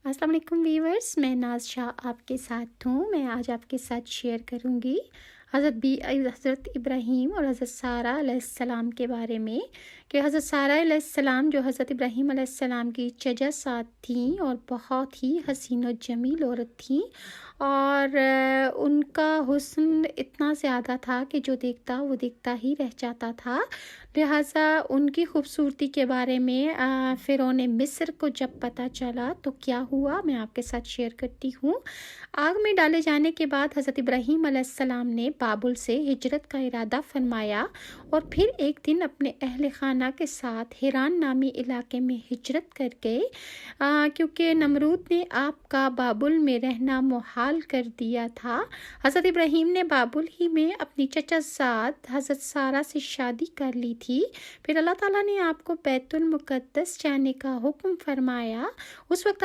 السلام علیکم ویورز، میں ناز شاہ آپ کے ساتھ ہوں۔ میں آج آپ کے ساتھ شیئر کروں گی حضرت ابراہیم اور حضرت سارہ علیہ السلام کے بارے میں، کہ حضرت سارہ علیہ السلام جو حضرت ابراہیم علیہ السلام کی چچا ساتھ تھیں اور بہت ہی حسین و جمیل عورت تھیں، اور ان کا حسن اتنا زیادہ تھا کہ جو دیکھتا وہ دیکھتا ہی رہ جاتا تھا۔ لہٰذا ان کی خوبصورتی کے بارے میں فرعون مصر کو جب پتہ چلا تو کیا ہوا، میں آپ کے ساتھ شیئر کرتی ہوں۔ آگ میں ڈالے جانے کے بعد حضرت ابراہیم علیہ السلام نے بابل سے ہجرت کا ارادہ فرمایا اور پھر ایک دن اپنے اہل خانہ کے ساتھ ہیران نامی علاقے میں ہجرت کر گئے، کیونکہ نمرود نے آپ کا بابل میں رہنا محال کر دیا تھا۔ حضرت ابراہیم نے بابل ہی میں اپنی چچا زاد حضرت سارہ سے شادی کر لی تھی۔ پھر اللہ تعالیٰ نے آپ کو بیت المقدس جانے کا حکم فرمایا۔ اس وقت